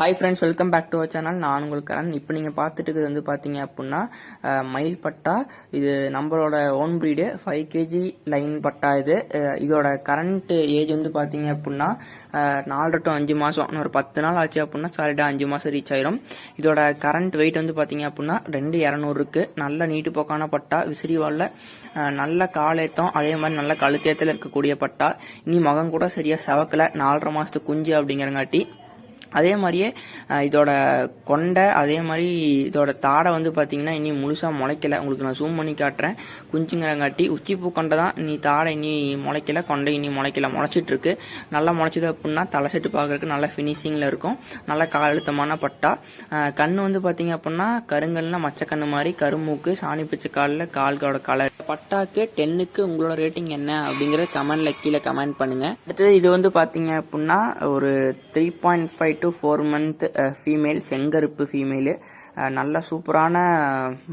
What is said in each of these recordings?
Hi friends, welcome back to our channel. நான் உங்களுக்கு கரண். இப்போ நீங்கள் பார்த்துட்டு இருக்கிறது வந்து பார்த்தீங்க அப்படின்னா மயில் பட்டா. இது நம்மளோட ஓன் ப்ரீடு 5 kg லைன் பட்டா. இதோட கரண்ட் ஏஜ் வந்து பார்த்தீங்க அப்படின்னா 4 to 5 மாதம். இன்னொரு 10 நாள் ஆச்சு அப்படின்னா சாலிடாக 5 மாதம் ரீச் ஆயிரும். இதோட கரண்ட் வெயிட் வந்து பார்த்தீங்க அப்படின்னா 2200 இருக்கு. நல்ல நீட்டு போக்கான பட்டா, விசிறிவாலில் நல்ல காலேத்தம், அதே மாதிரி நல்ல கழுத்தேத்தில் இருக்கக்கூடிய பட்டா. இனி முகம் கூட சரியாக சவக்கலை, 4.5 மாதத்து குஞ்சு அப்படிங்கிறங்காட்டி. அதே மாதிரியே இதோட கொண்டை, அதே மாதிரி இதோட தாடை வந்து பார்த்தீங்கன்னா இனி முழுசாக முளைக்கலை. உங்களுக்கு நான் ஜூம் பண்ணி காட்டுறேன். குஞ்சுங்கிறங்காட்டி உச்சிப்பூ கொண்டை தான், இனி தாடை இனி முளைக்கலை, கொண்டை இனி முளைக்கலை, முளைச்சிட்டு இருக்கு. நல்லா முளைச்சது அப்படின்னா தலை செட்டு பார்க்கறதுக்கு நல்ல ஃபினிஷிங்கில் இருக்கும். நல்ல காலழுத்தமான பட்டா. கண் வந்து பார்த்தீங்க அப்படின்னா கருங்கல்ல மச்சக்கண்ணு மாதிரி, கருமூக்கு, சாணி பிச்சை காலில் கால்களோட கலர். பட்டாக்கு 10க்கு உங்களோட ரேட்டிங் என்ன அப்படிங்கறது கமெண்ட்ல கீழே கமெண்ட் பண்ணுங்க. அடுத்தது இது வந்து பார்த்தீங்க அப்படின்னா ஒரு 3.5 to 4 month ஃபீமேல், செங்கருப்பு ஃபீமேலு. நல்ல சூப்பரான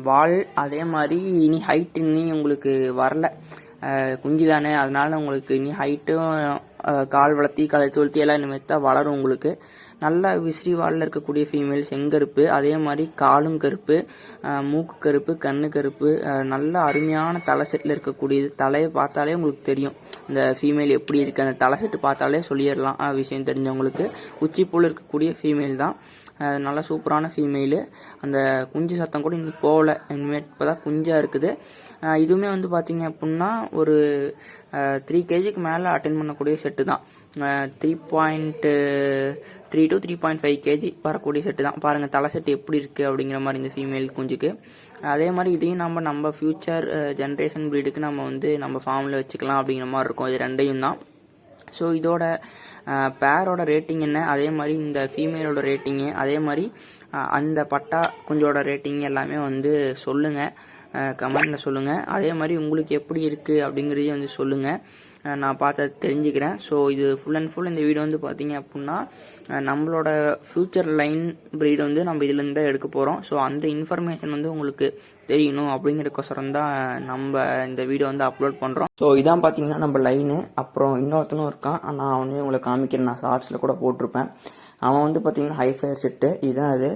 வால். அதே மாதிரி இனி ஹைட் இனி உங்களுக்கு வரல, குஞ்சு தானே, அதனால உங்களுக்கு இனி ஹைட்டும் கால் வளர்த்தி கழுத்து வளர்த்தி எல்லாம் இனிமேல் தான் வளரும். உங்களுக்கு நல்ல விசிறி வாலில் இருக்கக்கூடிய ஃபீமேல், செங்கருப்பு. அதே மாதிரி காலும் கருப்பு, மூக்கு கருப்பு, கண்ணு கருப்பு. நல்ல அருமையான தலை செட்டில் இருக்கக்கூடியது. தலையை பார்த்தாலே உங்களுக்கு தெரியும் இந்த ஃபீமேல் எப்படி இருக்கு. அந்த தலை செட்டு பார்த்தாலே சொல்லிடலாம் விஷயம் தெரிஞ்சவங்களுக்கு. உச்சிப்பூல் இருக்கக்கூடிய ஃபீமேல் தான். நல்ல சூப்பரான ஃபீமேலு. அந்த குஞ்சு சத்தம் கூட இன்னும் போகல, இனிமேல் இப்போ தான் குஞ்சாக இருக்குது. இதுவுமே வந்து பார்த்தீங்க அப்படின்னா ஒரு 3 kgக்கு மேலே அட்டென்ட் பண்ணக்கூடிய செட்டு தான். 3.3 to 3.5 kg வரக்கூடிய செட்டு தான். பாருங்கள் தலை செட்டு எப்படி இருக்குது அப்படிங்கிற மாதிரி இந்த ஃபீமேல் குஞ்சுக்கு. அதே மாதிரி இதையும் நம்ம ஃபியூச்சர் ஜென்ரேஷன் ப்ரீடுக்கு நம்ம வந்து நம்ம ஃபார்மில் வச்சுக்கலாம் அப்படிங்கிற மாதிரி இருக்கும். இது ரெண்டையும் தான். ஸோ இதோட பேரோட ரேட்டிங் என்ன, அதே மாதிரி இந்த ஃபீமேலோட ரேட்டிங்கு, அதே மாதிரி அந்த பட்டா குஞ்சோட ரேட்டிங் எல்லாமே வந்து சொல்லுங்கள், கமெண்டில் சொல்லுங்கள். அதே மாதிரி உங்களுக்கு எப்படி இருக்குது அப்படிங்கிறதையும் வந்து சொல்லுங்கள், நான் பார்த்து தெரிஞ்சுக்கிறேன். ஸோ இது ஃபுல் அண்ட் ஃபுல் இந்த வீடியோ வந்து பார்த்தீங்க அப்படின்னா நம்மளோட ஃபியூச்சர் லைன் ப்ரீட் வந்து நம்ம இதுலேருந்து தான் எடுக்க போகிறோம். ஸோ அந்த இன்ஃபர்மேஷன் வந்து உங்களுக்கு தெரியணும் அப்படிங்கிறதுக்கோசரம் தான் நம்ம இந்த வீடியோ வந்து அப்லோட் பண்ணுறோம். ஸோ இதான் பார்த்தீங்கன்னா நம்ம லைனு. அப்புறம் இன்னொருத்தனும் இருக்கான், நான் வந்து உங்களை காமிக்கிறேன், நான் ஷார்ட்ஸில் கூட போட்டிருப்பேன். அவன் வந்து பார்த்தீங்கன்னா ஹை ஃபயர் செட்டு. இதுதான் அது.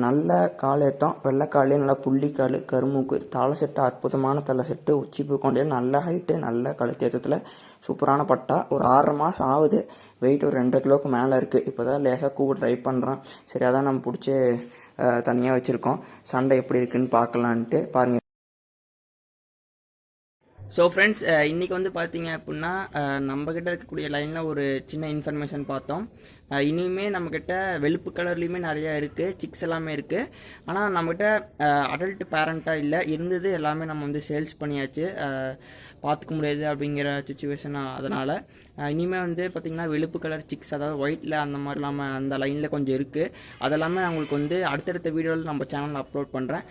நல்ல காலேத்தம், வெள்ளைக்காலே, நல்லா புள்ளிக்கால், கருமூக்கு, தலை செட்டு, அற்புதமான தலை செட்டு, உச்சிப்பூ கொண்டே, நல்ல ஹைட்டு, நல்ல கழுத்தேற்றத்தில் சூப்பரான பட்டா. ஒரு 6 மாதம் ஆகுது. வெயிட் ஒரு 2 கிலோக்கு மேலே இருக்குது. இப்போ தான் லேசாக கூப்பிட்டு ட்ரை பண்ணுறான். சரி, அதான் நம்ம பிடிச்சி தனியாக வச்சுருக்கோம். சண்டை எப்படி இருக்குன்னு பார்க்கலான்ட்டு பாருங்கள். ஸோ ஃப்ரெண்ட்ஸ், இன்றைக்கி வந்து பார்த்தீங்க அப்படின்னா நம்மக்கிட்ட இருக்கக்கூடிய லைனில் ஒரு சின்ன இன்ஃபர்மேஷன் பார்த்தோம். இனிமே நம்மக்கிட்ட வெளுப்பு கலர்லேயுமே நிறையா இருக்குது, சிக்ஸ் எல்லாமே இருக்குது. ஆனால் நம்மக்கிட்ட அடல்ட் பேரண்ட்டாக இல்லை, இருந்தது எல்லாமே நம்ம வந்து சேல்ஸ் பண்ணியாச்சு, பார்த்துக்க முடியாது அப்படிங்கிற சுச்சுவேஷன். அதனால் இனிமேல் வந்து பார்த்திங்கன்னா வெளுப்பு கலர் சிக்ஸ், அதாவது ஒயிட்டில் அந்த மாதிரி இல்லாமல் அந்த லைனில் கொஞ்சம் இருக்குது. அதெல்லாமே அவங்களுக்கு வந்து அடுத்தடுத்த வீடியோவில் நம்ம சேனலில் அப்லோட் பண்ணுறேன்.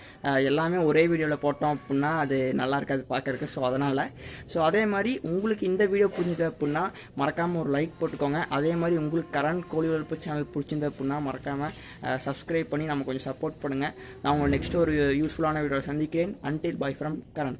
எல்லாமே ஒரே வீடியோவில் போட்டோம் அப்படின்னா அது நல்லா இருக்காது பார்க்குறதுக்கு. ஸோ அதே மாதிரி உங்களுக்கு இந்த வீடியோ பிடிச்சது அப்படின்னா மறக்காமல் ஒரு லைக் போட்டுக்கோங்க. அதே மாதிரி உங்களுக்கு கரண்ட் கோழி வளர்ப்பு சேனல் பிடிச்சிருந்தது அப்படின்னா மறக்காமல் சப்ஸ்கிரைப் பண்ணி நம்ம கொஞ்சம் சப்போர்ட் பண்ணுங்கள். நான் உங்களை நெக்ஸ்ட் ஒரு யூஸ்ஃபுல்லான வீடியோவில் சந்திக்கிறேன். Until by from Karan.